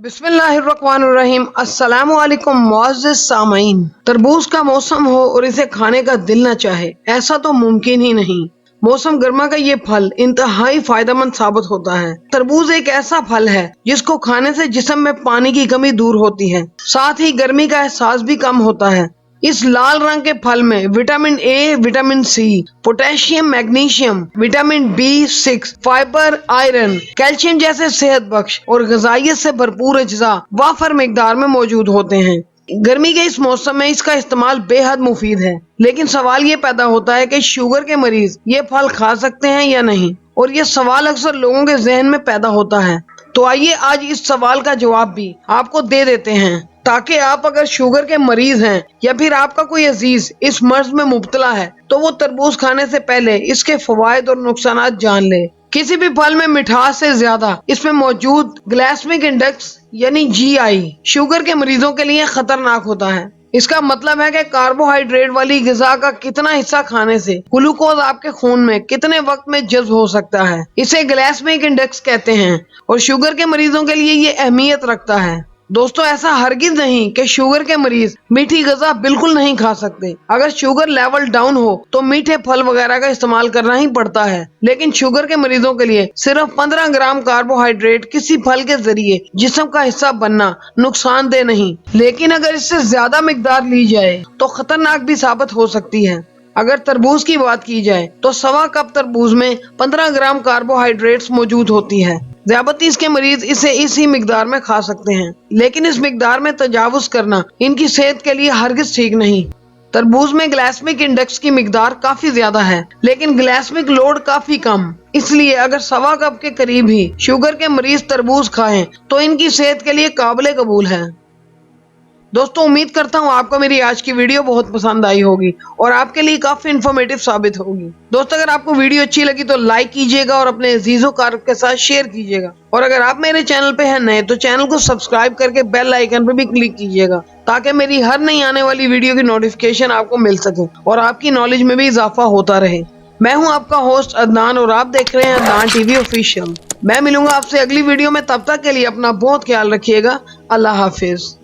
बिस्मिल्लाहिर्रहमानिर्रहीम। अस्सलामु अलैकुम मुअज़्ज़िज़ सामईन। तरबूज का मौसम हो और इसे खाने का दिल न चाहे, ऐसा तो मुमकिन ही नहीं। मौसम गर्मा का ये फल इंतहाई फायदेमंद साबित होता है। तरबूज एक ऐसा फल है जिसको खाने से जिस्म में पानी की कमी दूर होती है, साथ ही गर्मी का एहसास भी कम होता है। इस लाल रंग के फल में vitamin A, vitamin C, potassium, magnesium, vitamin B6, fibre, iron, calcium जैसे सेहत बख्श और ग़िज़ाइयत से भरपूर अज्जा वाफर मिकदार में मौजूद होते हैं। गर्मी के इस मौसम में इसका इस्तेमाल बेहद मुफीद है, लेकिन सवाल ये पैदा होता है कि शुगर के मरीज ये फल खा सकते हैं या नहीं, और ये सवाल अक्सर लोगों के जहन में पैदा होता है। तो आइए आज इस सवाल का जवाब भी आपको दे देते हैं, ताकि आप अगर शुगर के मरीज हैं या फिर आपका कोई अजीज इस मर्ज में मुब्तला है तो वो तरबूज खाने से पहले इसके फवायद और नुकसानात जान ले। किसी भी फल में मिठास से ज्यादा इसमें मौजूद ग्लाइसेमिक इंडेक्स यानी GI शुगर के मरीजों के लिए खतरनाक होता है। इसका मतलब है कि कार्बोहाइड्रेट वाली ग़िज़ा का कितना हिस्सा खाने से ग्लूकोज आपके खून में कितने वक्त में जज्ब हो सकता है, इसे ग्लाइसेमिक इंडेक्स कहते हैं, और शुगर के मरीजों के लिए ये अहमियत रखता है। दोस्तों, ऐसा हरगिज नहीं कि शुगर के मरीज मीठी ग़िज़ा बिल्कुल नहीं खा सकते। अगर शुगर लेवल डाउन हो तो मीठे फल वगैरह का इस्तेमाल करना ही पड़ता है, लेकिन शुगर के मरीजों के लिए सिर्फ 15 ग्राम कार्बोहाइड्रेट किसी फल के जरिए जिस्म का हिस्सा बनना नुकसानदेह नहीं, लेकिन अगर इससे ज्यादा मिकदार ली जाए तो खतरनाक भी साबित हो सकती है। अगर तरबूज की बात की जाए तो 1.25 कप तरबूज में 15 ग्राम कार्बोहाइड्रेट्स मौजूद होती है। ज़ियादतीस के मरीज इसे इसी मिकदार में खा सकते हैं, लेकिन इस मिकदार में तजावुज करना इनकी सेहत के लिए हरगिज ठीक नहीं। तरबूज में ग्लाइसेमिक इंडेक्स की मिकदार काफी ज्यादा है, लेकिन ग्लाइसेमिक लोड काफी कम, इसलिए अगर 1.25 कप के करीब ही शुगर के मरीज तरबूज खाएं तो इनकी सेहत के लिए काबिल कबूल है। दोस्तों, उम्मीद करता हूँ आपको मेरी आज की वीडियो बहुत पसंद आई होगी और आपके लिए काफी इन्फॉर्मेटिव साबित होगी। दोस्तों, अगर आपको वीडियो अच्छी लगी तो लाइक कीजिएगा और अपने अजीजों कार के साथ शेयर कीजिएगा, और अगर आप मेरे चैनल पे हैं नए तो चैनल को सब्सक्राइब करके बेल आइकन पे भी क्लिक कीजिएगा, ताकि मेरी हर नई आने वाली वीडियो की नोटिफिकेशन आपको मिल सके और आपकी नॉलेज में भी इजाफा होता रहे। मैं हूं आपका होस्ट अदनान और आप देख रहे हैं अदनान TV ऑफिशियल। मैं मिलूंगा आपसे अगली वीडियो में, तब तक के लिए अपना बहुत ख्याल रखिएगा। अल्लाह हाफिज।